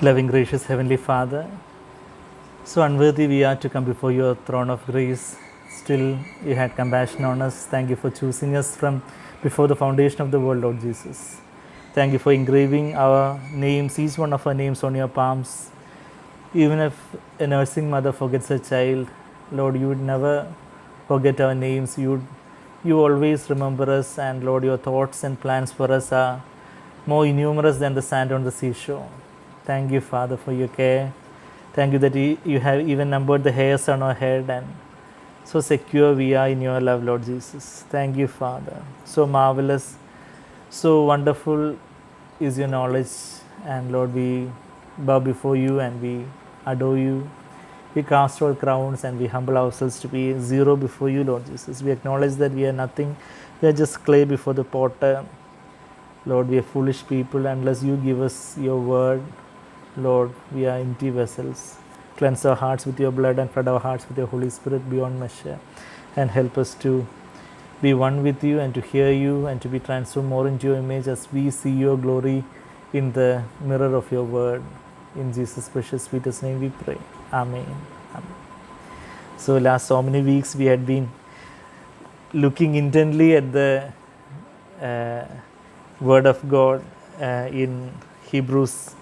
Loving, gracious Heavenly Father, so unworthy we are to come before your throne of grace. Still, you had compassion on us. Thank you for choosing us from before the foundation of the world, Lord Jesus. Thank you for engraving our names, each one of our names on your palms. Even if a nursing mother forgets her child, Lord, you would never forget our names. You always remember us, and Lord, your thoughts and plans for us are more numerous than the sand on the seashore. Thank you, Father, for your care. Thank you that you have even numbered the hairs on our head, and so secure we are in your love, Lord Jesus. Thank you, Father. So marvelous, so wonderful is your knowledge, and Lord, we bow before you and we adore you. We cast all crowns and we humble ourselves to be zero before you, Lord Jesus. We acknowledge that we are nothing. We are just clay before the potter. Lord, we are foolish people unless you give us your word. Lord, we are empty vessels. Cleanse our hearts with your blood and flood our hearts with your Holy Spirit beyond measure, and help us to be one with you and to hear you and to be transformed more into your image as we see your glory in the mirror of your word. In Jesus' precious sweetest name we pray. Amen. Amen. So last so many weeks we had been looking intently at the word of God in Hebrews.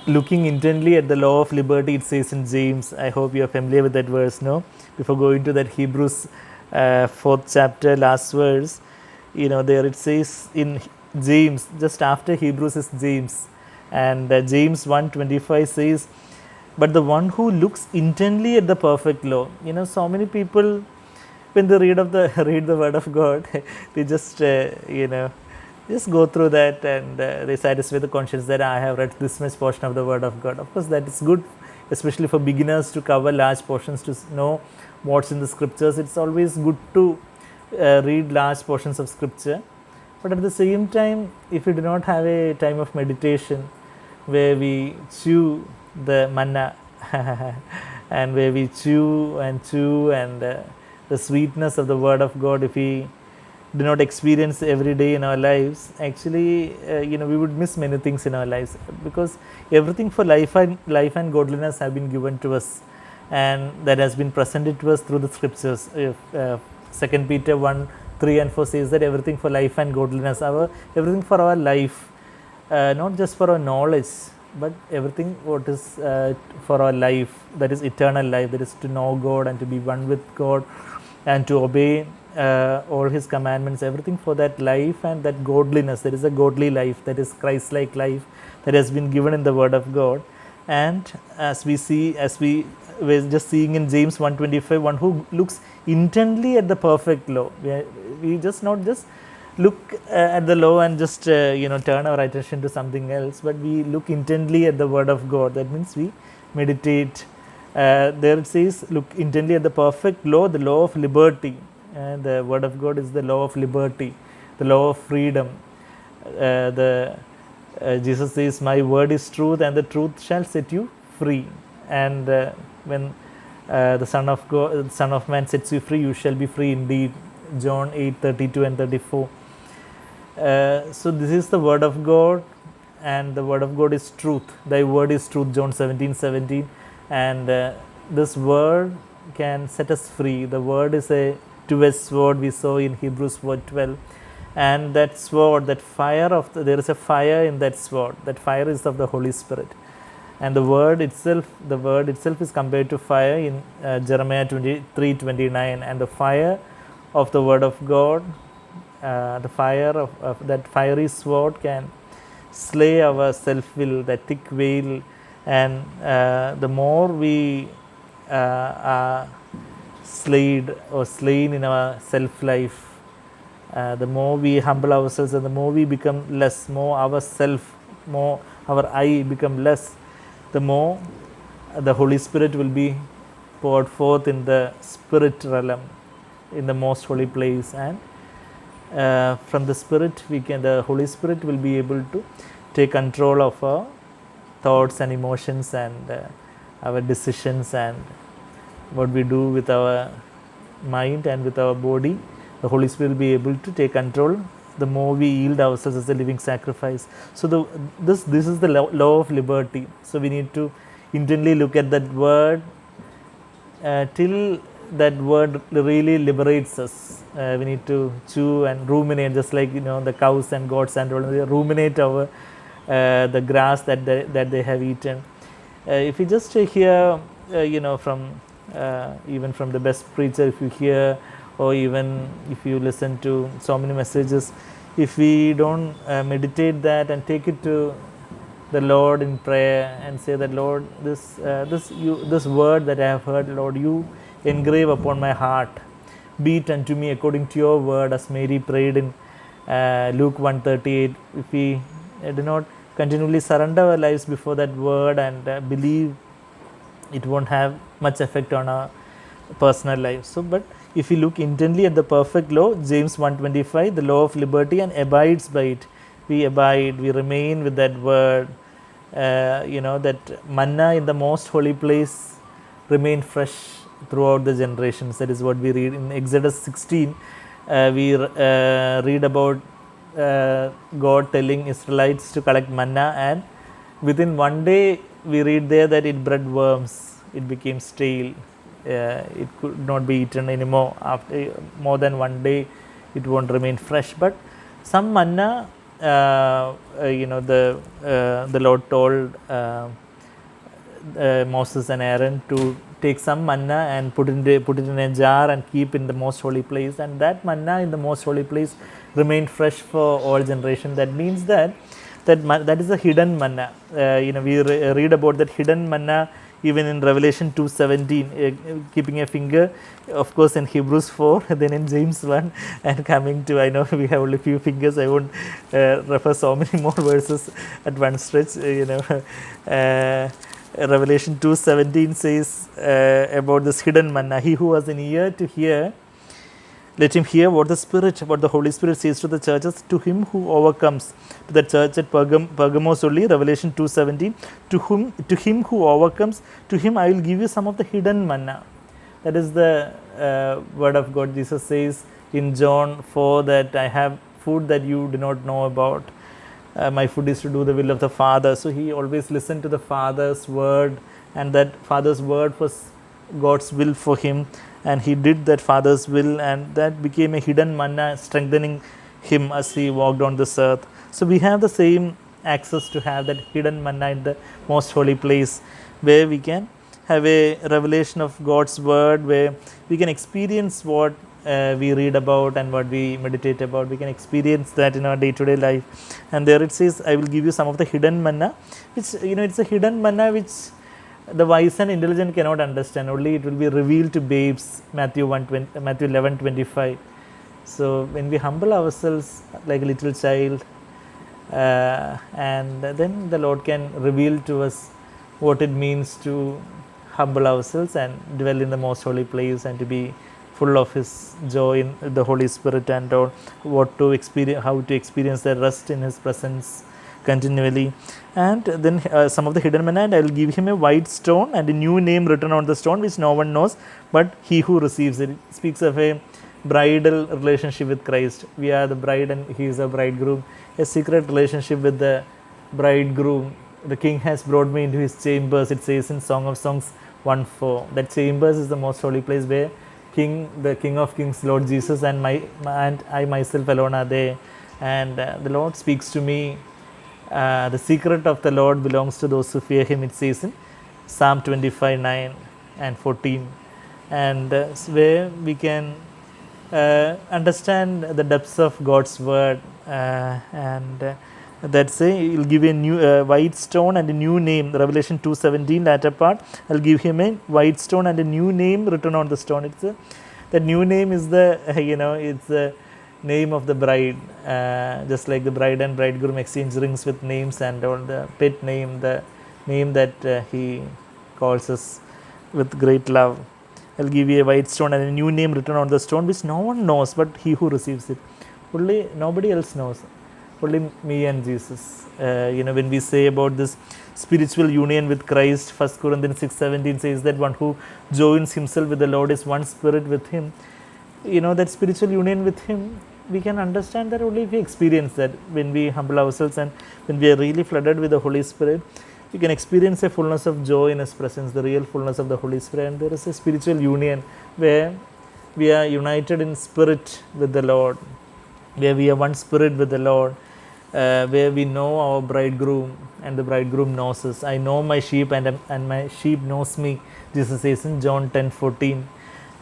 Looking intently at the law of liberty, it says in James. I hope you are familiar with that verse, no? Before going to that Hebrews 4th chapter, last verse, there it says in James, just after Hebrews is James, and James 1:25 says, but the one who looks intently at the perfect law. So many people, when they read the word of God, they just go through that, and they satisfy the conscience that I have read this much portion of the word of God. Of course, that is good, especially for beginners, to cover large portions, to know what's in the scriptures. It's always good to read large portions of scripture. But at the same time, if we do not have a time of meditation where we chew the manna and where we chew and the sweetness of the word of God, if we do not experience every day in our lives, actually, we would miss many things in our lives, because everything for life and godliness have been given to us, and that has been presented to us through the scriptures. If 2 Peter 1:3-4 says that everything for life and godliness, everything for our life, not just for our knowledge, but everything what is for our life, that is eternal life, that is to know God and to be one with God and to obey all his commandments, everything for that life and that godliness, that is a godly life, that is Christ-like life, that has been given in the word of God. And as we were just seeing in James 1:25, one who looks intently at the perfect law. We just not just look at the law and just turn our attention to something else, but we look intently at the word of God. That means we meditate. There it says, look intently at the perfect law, the law of liberty. And the word of God is the law of liberty, the law of freedom. Jesus says, my word is truth, and the truth shall set you free. And when the Son of Man sets you free, you shall be free indeed. John 8:32-34. So this is the word of God, and the word of God is truth. Thy word is truth, John 17:17. And this word can set us free. The word is a two-edged sword, we saw in Hebrews 4:12. And that sword, that fire there is a fire in that sword. That fire is of the Holy Spirit. And the word itself is compared to fire in Jeremiah 23:29. And the fire of the word of God, the fire of that fiery sword can slay our self-will, that thick veil. And the more we are slain in our self-life, the more we humble ourselves, and the more we become less, more our I become less, the more the Holy Spirit will be poured forth in the spirit realm, in the most holy place. And from the Spirit, the Holy Spirit will be able to take control of our thoughts and emotions and our decisions, and what we do with our mind and with our body. The Holy Spirit will be able to take control the more we yield ourselves as a living sacrifice. So this is the law of liberty. So we need to intently look at that word till that word really liberates us. We need to chew and ruminate, just like the cows and goats and all, they ruminate over the grass that they have eaten. If you just hear, from even from the best preacher, if you hear, or even if you listen to so many messages, if we don't meditate that and take it to the Lord in prayer and say that, Lord, this word that I have heard, Lord, you engrave upon my heart, be it unto me according to your word, as Mary prayed in Luke 1:38. If we do not continually surrender our lives before that word and believe, it won't have much effect on our personal lives. So, but if we look intently at the perfect law, James 1:25, the law of liberty, and abides by it, we abide, we remain with that word. That manna in the most holy place remain fresh throughout the generations. That is what we read in Exodus 16. We read about God telling Israelites to collect manna, and within one day we read there that it bred worms, it became stale, it could not be eaten anymore. After more than one day it won't remain fresh. But some manna, the Lord told Moses and Aaron to take some manna and put it in a jar and keep in the most holy place, and that manna in the most holy place remained fresh for all generations. That means that is a hidden manna. We read about that hidden manna even in Revelation 2:17, keeping a finger, of course, in Hebrews 4, then in James 1, and coming to, I know we have only few fingers, I won't refer so many more verses at one stretch. Revelation 2:17 says about this hidden manna, he who has an ear to hear, let him hear what the Holy Spirit says to the churches. To him who overcomes, to the church at Pergamos only, Revelation 2:17, to him who overcomes, to him I will give you some of the hidden manna. That is the word of God. Jesus says in John 4 that I have food that you do not know about. My food is to do the will of the Father. So he always listened to the Father's word, and that Father's word was God's will for him, and he did that Father's will, and that became a hidden manna, strengthening him as he walked on this earth. So we have the same access to have that hidden manna in the most holy place, where we can have a revelation of God's word, where we can experience what we read about and what we meditate about. We can experience that in our day-to-day life. And there it says, I will give you some of the hidden manna, which it's a hidden manna which the wise and intelligent cannot understand. Only it will be revealed to babes, Matthew 11:25. So when we humble ourselves like a little child, and then the Lord can reveal to us what it means to humble ourselves and dwell in the most holy place, and to be full of His joy in the Holy Spirit, and what to experience, how to experience the rest in His presence continually. And then some of the hidden manna, and I will give him a white stone and a new name written on the stone, which no one knows but he who receives it. It speaks of a bridal relationship with Christ. We are the bride and he is a bridegroom, a secret relationship with the bridegroom. The king has brought me into his chambers, it says in Song of Songs 1:4. That chambers is the most holy place where the King of Kings, Lord Jesus, and I myself alone are there. And the Lord speaks to me. The secret of the Lord belongs to those who fear Him, it says in Psalm 25:9 and 14. And where we can understand the depths of God's word, and that's He'll give a new white stone and a new name. Revelation 2:17 latter part, I'll give him a white stone and a new name written on the stone. That new name is it's the name of the bride, just like the bride and bridegroom exchange rings with names, and all the pet name, the name that he calls us with great love. I'll give you a white stone and a new name written on the stone, which no one knows but he who receives it. Only nobody else knows, only me and Jesus. When we say about this spiritual union with Christ, 1 Corinthians 6:17 says that one who joins himself with the Lord is one spirit with Him. That spiritual union with Him we can understand that only if we experience that. When we humble ourselves and when we are really flooded with the Holy Spirit, we can experience a fullness of joy in His presence, the real fullness of the Holy Spirit, and there is a spiritual union where we are united in spirit with the Lord, where we are one spirit with the Lord, where we know our bridegroom and the bridegroom knows us. I know my sheep and my sheep knows me, Jesus says in John 10:14.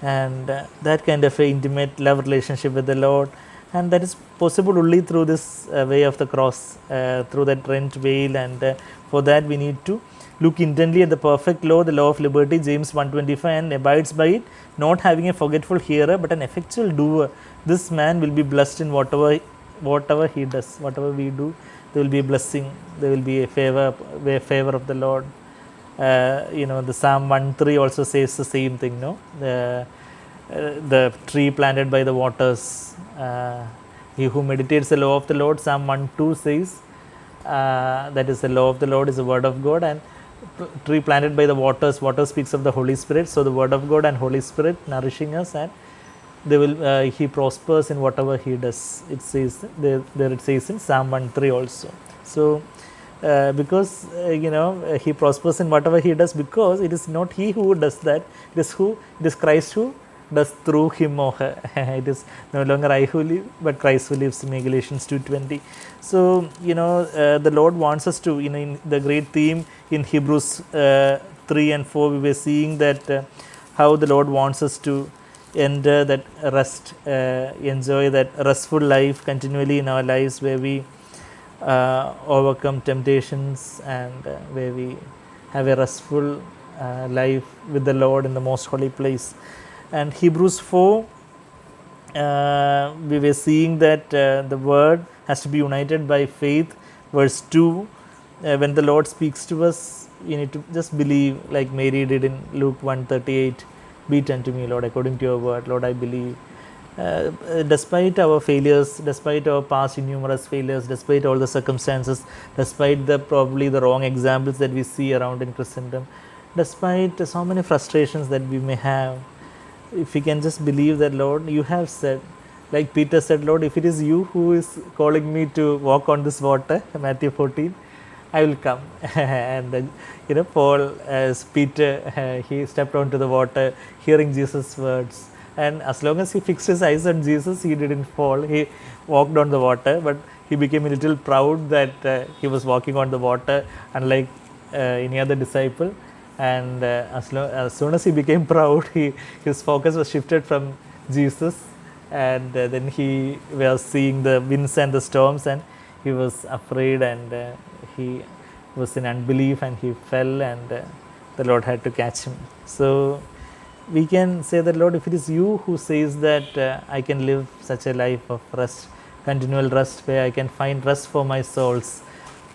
And that kind of a intimate love relationship with the Lord, and that is possible only through this way of the cross, through that rent veil. And for that we need to look intently at the perfect law, the law of liberty, James 1:25, and abides by it, not having a forgetful hearer but an effectual doer. This man will be blessed in whatever he does. Whatever we do, there will be a blessing, there will be a favor of the Lord. The Psalm 1:3 also says the same thing, no? The tree planted by the waters, he who meditates the law of the Lord, Psalm 1:2 says, that is the law of the Lord is the word of God, and tree planted by the waters, water speaks of the Holy Spirit. So the word of God and Holy Spirit nourishing us, and they will he prospers in whatever he does. It says there it says in Psalm 1:3 also. So because he prospers in whatever he does, because it is not he who does that, it is Christ who does through him or her. It is no longer I who live, but Christ who lives, in Galatians 2:20. So the Lord wants us to, in the great theme in Hebrews 3 and 4, we were seeing that how the Lord wants us to enter that rest, enjoy that restful life continually in our lives, where we overcome temptations, and where we have a restful life with the Lord in the most holy place. And Hebrews 4, we were seeing that the word has to be united by faith. Verse 2, when the Lord speaks to us, you need to just believe, like Mary did in Luke 1:38, be it unto me, Lord, according to your word. Lord, I believe. Despite our failures, despite our past innumerous failures, despite all the circumstances, despite probably the wrong examples that we see around in Christendom, despite so many frustrations that we may have, if we can just believe that, Lord, you have said, like Peter said, Lord, if it is you who is calling me to walk on this water, Matthew 14, I will come. And Paul, as Peter, he stepped onto the water, hearing Jesus' words. And as long as he fixed his eyes on Jesus, he didn't fall. He walked on the water, but he became a little proud that he was walking on the water, unlike any other disciple. And as soon as he became proud, his focus was shifted from Jesus, and then he was seeing the winds and the storms, and he was afraid, and he was in unbelief, and he fell, and the Lord had to catch him. So we can say that, Lord, if it is you who says that I can live such a life of rest, continual rest, where I can find rest for my souls,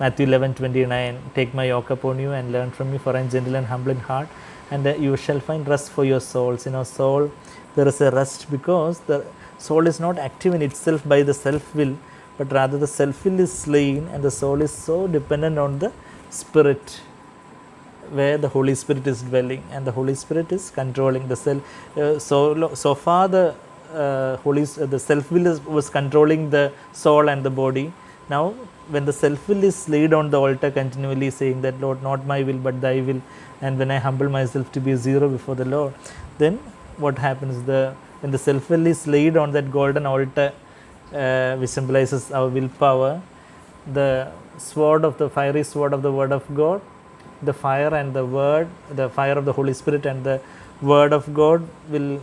Matthew 11:29, take my yoke upon you and learn from me, for I am gentle and humble in heart, and you shall find rest for your souls. In our soul there is a rest, because the soul is not active in itself by the self-will, but rather the self-will is slain, and the soul is so dependent on the Spirit, where the Holy Spirit is dwelling, and the Holy Spirit is controlling the self. So far the the self-will was controlling the soul and the body. Now when the self-will is laid on the altar, continually saying that, Lord, not my will but thy will, and when I humble myself to be zero before the Lord, then what happens? When the self-will is laid on that golden altar, which symbolizes our willpower, the fiery sword of the word of God, the fire and the word, the fire of the Holy Spirit and the word of God will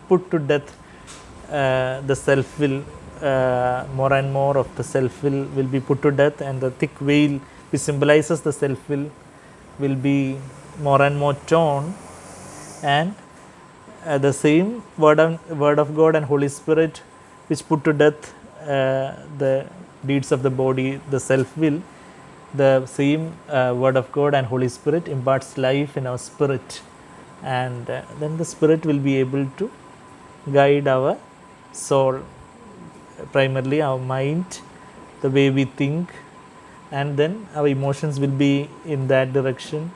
put to death the self-will. More and more of the self-will will be put to death, and the thick veil which symbolizes the self-will will be more and more torn, and the same word of God and Holy Spirit which put to death the deeds of the body, the self-will, the same word of God and Holy Spirit imparts life in our spirit, and then the Spirit will be able to guide our soul, primarily our mind, the way we think, and then our emotions will be in that direction.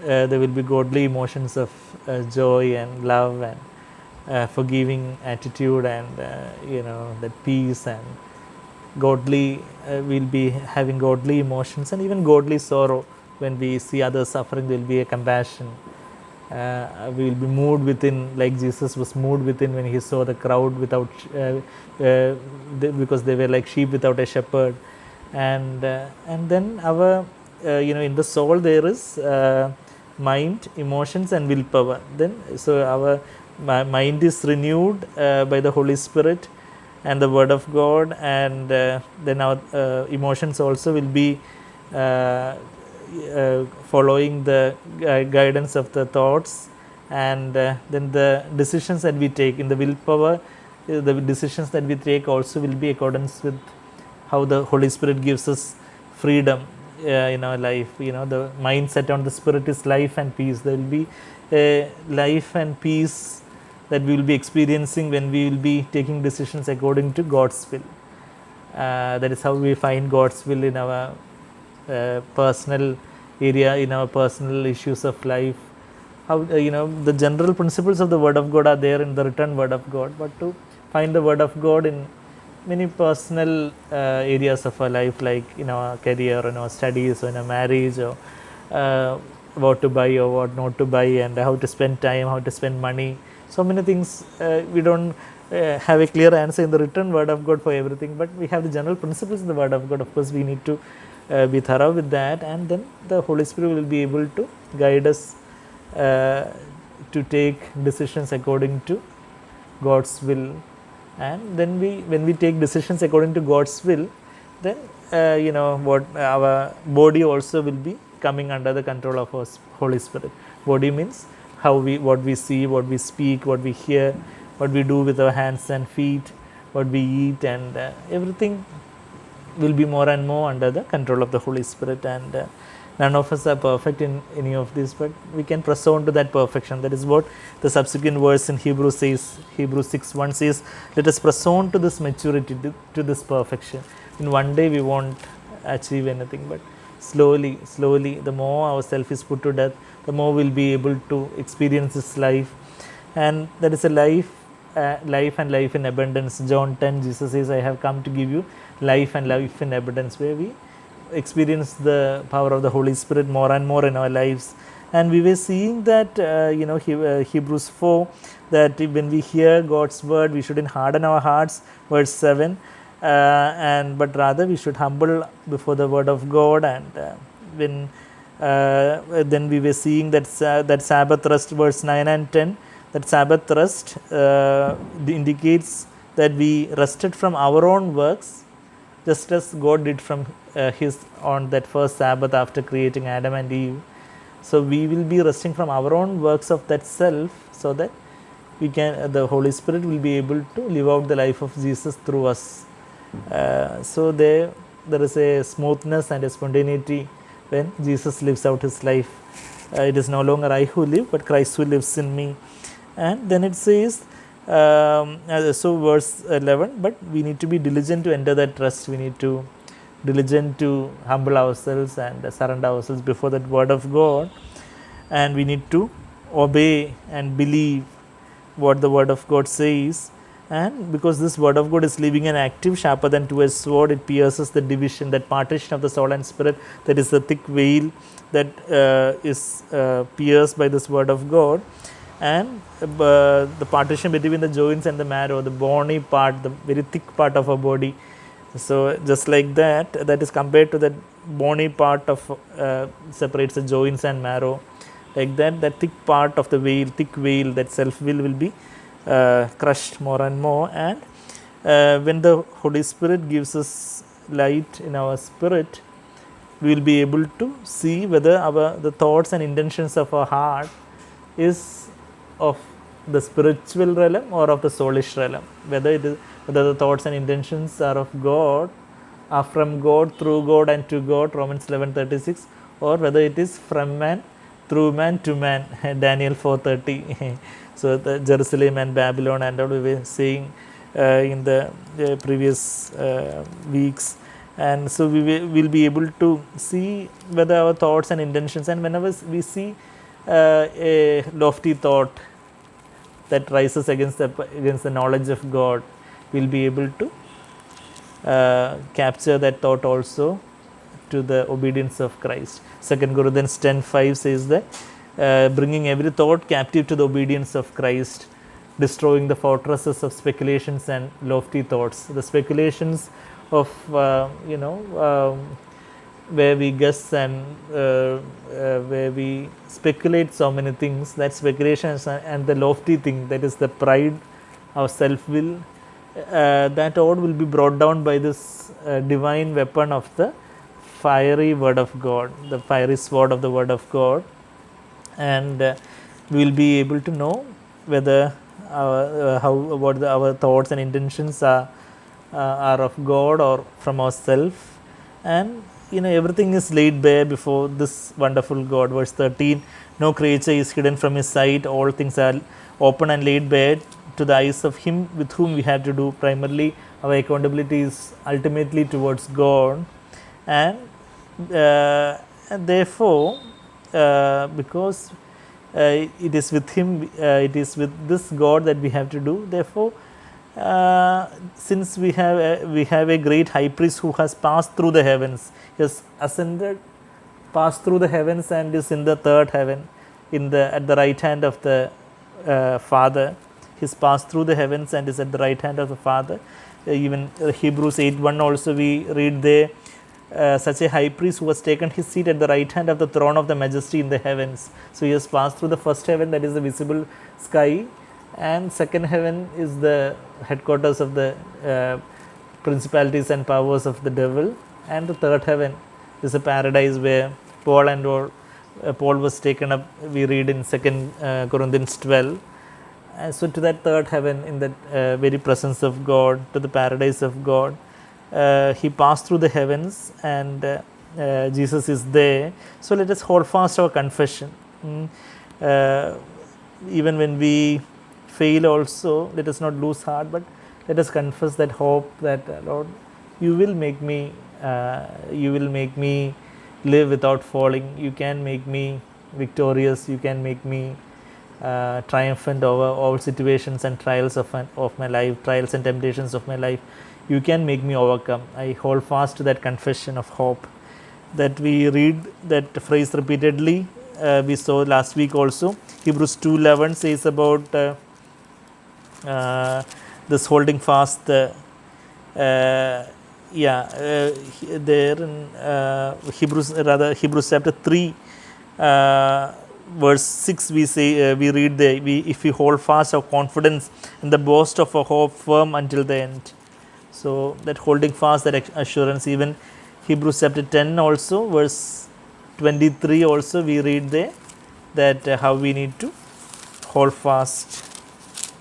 There will be godly emotions of joy and love and forgiving attitude, and that peace and godly, we'll be having godly emotions and even godly sorrow. When we see others suffering, there will be a compassion. We will be moved within, like Jesus was moved within when he saw the crowd without because they were like sheep without a shepherd. And then our in the soul there is mind, emotions and willpower. Then so our mind is renewed by the Holy Spirit and the Word of God, and then our emotions also will be following the guidance of the thoughts, and then the decisions that we take in the willpower, the decisions that we take also will be accordance with how the Holy Spirit gives us freedom in our life. The mindset on the Spirit is life and peace. There will be life and peace that we will be experiencing when we will be taking decisions according to God's will. That is how we find God's will in our personal area, in our personal issues of life. How the general principles of the Word of God are there in the written Word of God, but to find the Word of God in many personal areas of our life, like in our career, in our studies, or in our marriage, or what to buy or what not to buy, and how to spend time, how to spend money. So many things we don't have a clear answer in the written Word of God for everything, but we have the general principles in the Word of God. Of course, we need to be thorough with that, and then the Holy Spirit will be able to guide us to take decisions according to God's will. And then when we take decisions according to God's will, then what our body also will be coming under the control of our Holy Spirit. Body means what we see, what we speak, what we hear, what we do with our hands and feet, what we eat, and everything will be more and more under the control of the Holy Spirit. And none of us are perfect in any of this, but we can press on to that perfection. That is what the subsequent verse in Hebrews says. Hebrews 6:1 says, let us press on to this maturity, to this perfection. In one day we won't achieve anything, but slowly, the more our self is put to death, the more we'll be able to experience this life. And that is a life and life in abundance. John 10, Jesus says, I have come to give you life and life in abundance, where we experience the power of the Holy Spirit more and more in our lives. And we were seeing that Hebrews 4, that when we hear God's word, we shouldn't harden our hearts, verse 7, but rather we should humble before the word of God. And then we were seeing that Sabbath rest, verse 9 and 10, that Sabbath rest indicates that we rested from our own works, just as God did from his on that first Sabbath after creating Adam and Eve. So we will be resting from our own works of that self, so that we can the Holy Spirit will be able to live out the life of Jesus through us. So there is a smoothness and a spontaneity when Jesus lives out his life. It is no longer I who live, but Christ who lives in me. And then it says, so verse 11, but we need to be diligent to enter that rest. We need to diligent to humble ourselves and surrender ourselves before that word of God, and we need to obey and believe what the word of God says. And because this word of God is living and active, sharper than two-edged sword, it pierces the division, that partition of the soul and spirit, that is the thick veil that is pierced by this word of God. And the partition between the joints and the marrow, the bony part, the very thick part of our body. So just like that is compared to that bony part of separates the joints and marrow. Like that thick part of the veil, thick veil, that self-will be crushed more and more. And when the Holy Spirit gives us light in our spirit, we will be able to see whether the thoughts and intentions of our heart is of the spiritual realm or of the soulish realm, whether the thoughts and intentions are of God, are from God, through God and to God, Romans 11:36, or whether it is from man, through man, to man, Daniel 4:30. So the Jerusalem and Babylon and all we were saying in the previous weeks. And so we will be able to see whether our thoughts and intentions, and whenever we see a lofty thought that rises against the knowledge of God, we'll be able to capture that thought also to the obedience of Christ. 2 Corinthians 10:5 says that bringing every thought captive to the obedience of Christ, destroying the fortresses of speculations and lofty thoughts. The speculations of where we guess and where we speculate so many things, that speculations and the lofty thing, that is the pride, our self-will, that all will be brought down by this divine weapon of the fiery word of God, the fiery sword of the word of God, and we will be able to know whether our thoughts and intentions are of God or from ourselves. And everything is laid bare before this wonderful God. Verse 13, no creature is hidden from his sight, all things are open and laid bare to the eyes of him with whom we have to do. Primarily, our accountability is ultimately towards God, and therefore because it is with him, it is with this God that we have to do. Therefore, since we have a great high priest who has passed through the heavens, he has ascended, passed through the heavens, and is in the third heaven, at the right hand of the Father. He's passed through the heavens and is at the right hand of the Father. Even Hebrews 8:1 also we read there, such a high priest who has taken his seat at the right hand of the throne of the majesty in the heavens. So he has passed through the first heaven, that is the visible sky, and second heaven is the headquarters of the principalities and powers of the devil, and the third heaven is a paradise where Paul was taken up, we read in 2 Corinthians 12. So to that third heaven, in that very presence of God, to the paradise of God, he passed through the heavens, and Jesus is there. So let us hold fast our confession. Even when we fail also, let us not lose heart, but let us confess that hope that Lord, you will make me live without falling. You can make me victorious. You can make me triumphant over all situations and trials of my life, trials and temptations of my life. You can make me overcome. I hold fast to that confession of hope, that we read that phrase repeatedly. We saw last week also. Hebrews 2:11 says about this holding fast. There in Hebrews chapter 3. Verse 6 we say, we read there, if we hold fast our confidence in the boast of our hope firm until the end. So that holding fast, that assurance, even Hebrews chapter 10 also, verse 23 also we read there, that how we need to hold fast.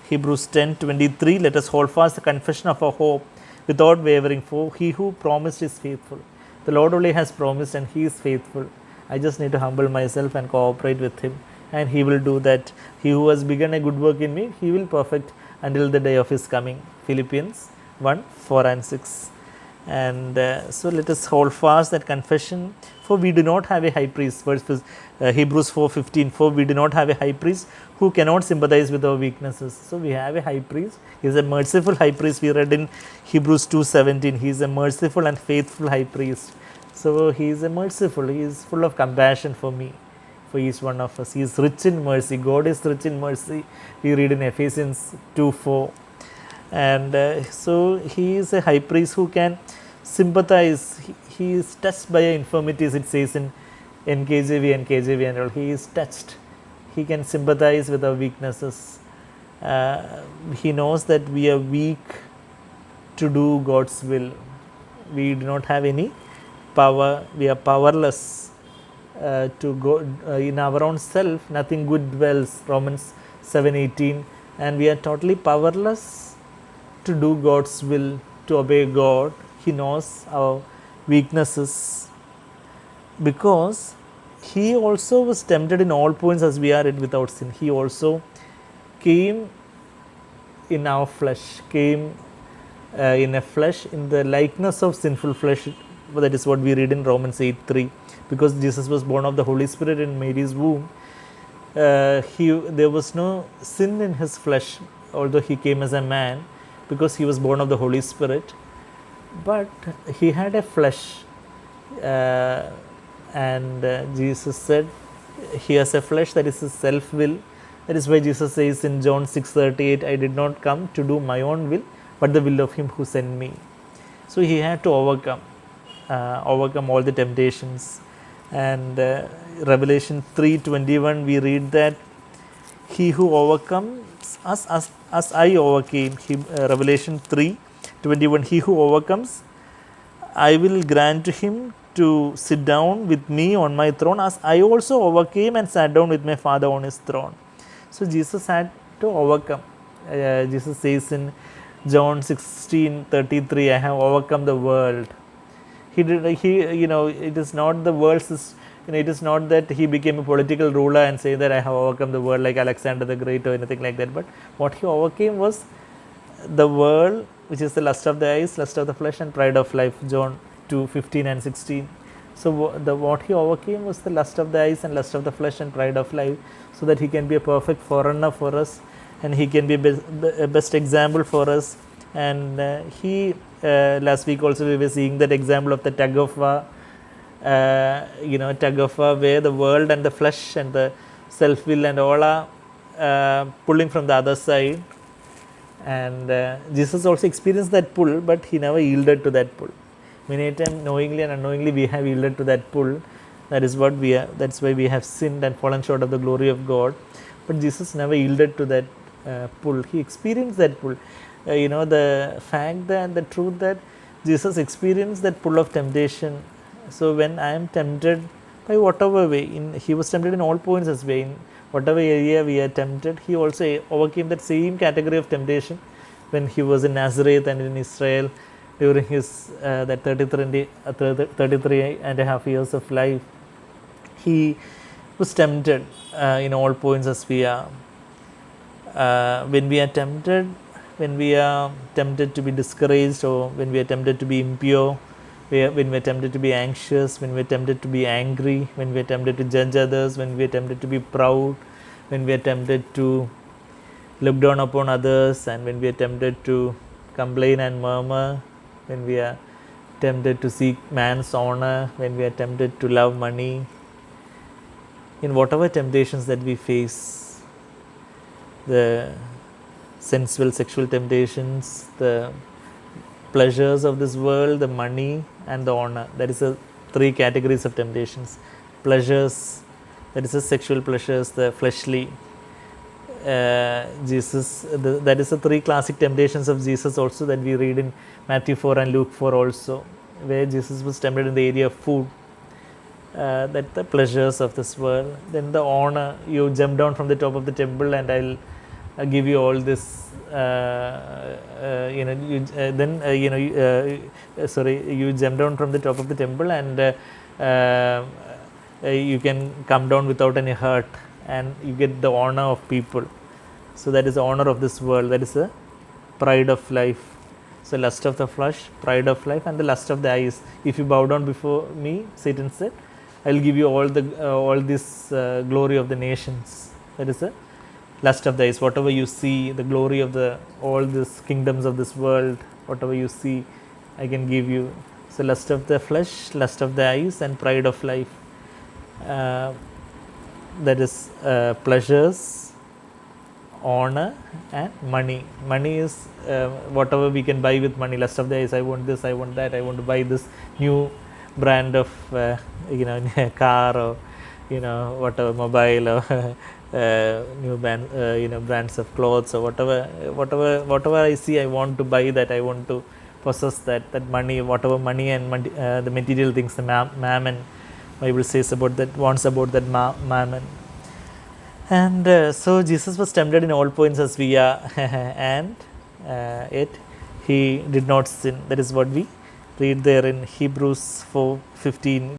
Hebrews 10:23, let us hold fast the confession of our hope without wavering, for he who promised is faithful. The Lord only has promised, and he is faithful. I just need to humble myself and cooperate with him, and he will do that. He who has begun a good work in me, he will perfect until the day of his coming. Philippians 1:4 and 6. And so let us hold fast that confession, for we do not have a high priest. Hebrews 4:15, for we do not have a high priest who cannot sympathize with our weaknesses. So we have a high priest. He is a merciful high priest. We read in Hebrews 2:17, he is a merciful and faithful high priest. So he is a merciful, he is full of compassion for me, for each one of us. He is rich in mercy. God is rich in mercy. We read in Ephesians 2:4. And so he is a high priest who can sympathize. He is touched by our infirmities, it says in NKJV and all. He is touched. He can sympathize with our weaknesses. He knows that we are weak to do God's will. We do not have any power. We are powerless to go in our own self. Nothing good dwells, Romans 7:18. And we are totally powerless to do God's will, to obey God. He knows our weaknesses, because he also was tempted in all points as we are, yet without sin. He also came in our flesh, came in a flesh, in the likeness of sinful flesh. That is what we read in Romans 8:3. Because Jesus was born of the Holy Spirit in Mary's womb, there was no sin in his flesh, although he came as a man, because he was born of the Holy Spirit. But he had a flesh, and Jesus said he has a flesh, that is his self will. That is why Jesus says in John 6:38, I did not come to do my own will, but the will of him who sent me. So he had to overcome all the temptations. And Revelation 3:21, we read that he who overcomes us as I overcame him. Revelation 3:21, he who overcomes, I will grant to him to sit down with me on my throne, as I also overcame and sat down with my Father on his throne. So Jesus had to overcome. Jesus says in John 16:33, I have overcome the world. He did. It is not the world's. It is not that he became a political ruler and say that I have overcome the world like Alexander the Great or anything like that. But what he overcame was the world, which is the lust of the eyes, lust of the flesh, and pride of life. John 2:15 and 16. So what he overcame was the lust of the eyes and lust of the flesh and pride of life, so that he can be a perfect forerunner for us, and he can be a best example for us. And last week also we were seeing that example of the tug of war, where the world and the flesh and the self will and all are pulling from the other side. And Jesus also experienced that pull, but he never yielded to that pull. Many times, knowingly and unknowingly, we have yielded to that pull. That is what we are. That's why we have sinned and fallen short of the glory of God. But Jesus never yielded to that pull. He experienced that pull. The fact and the truth that Jesus experienced that pull of temptation. So when I am tempted by whatever way, he was tempted in all points as way. In whatever area we are tempted, he also overcame that same category of temptation when he was in Nazareth and in Israel during his that 33 and a half years of life. He was tempted in all points as we are. When we are tempted to be discouraged, or when we are tempted to be impure, when we are tempted to be anxious, when we are tempted to be angry, when we are tempted to judge others, when we are tempted to be proud, when we are tempted to look down upon others, and when we are tempted to complain and murmur, when we are tempted to seek man's honor, when we are tempted to love money, in whatever temptations that we face, the sensual sexual temptations, the pleasures of this world, the money and the honor, that is the three categories of temptations. Pleasures, that is the sexual pleasures, the fleshly, that is the three classic temptations of Jesus also that we read in Matthew 4 and Luke 4 also, where Jesus was tempted in the area of food, that the pleasures of this world. Then the honor, you jump down from the top of the temple and I'll give you all this, you jump down from the top of the temple and you can come down without any hurt, and you get the honor of people. So that is the honor of this world, that is the pride of life. So lust of the flesh, pride of life, and the lust of the eyes. If you bow down before me, Satan said, I will give you all this glory of the nations. That is the lust of the eyes. Whatever you see, the glory of all these kingdoms of this world, whatever you see, I can give you. So lust of the flesh, lust of the eyes, and pride of life. That is pleasures, honor, and money. Money is whatever we can buy with money. Lust of the eyes, I want this, I want that, I want to buy this new brand of car, or whatever, mobile, or new brands of clothes, or whatever I see, I want to buy that, I want to possess that money, whatever money and the material things, the mammon, Bible says about that, wants about that mammon. And so Jesus was tempted in all points as we are, and yet he did not sin. That is what we read there in Hebrews 4:15.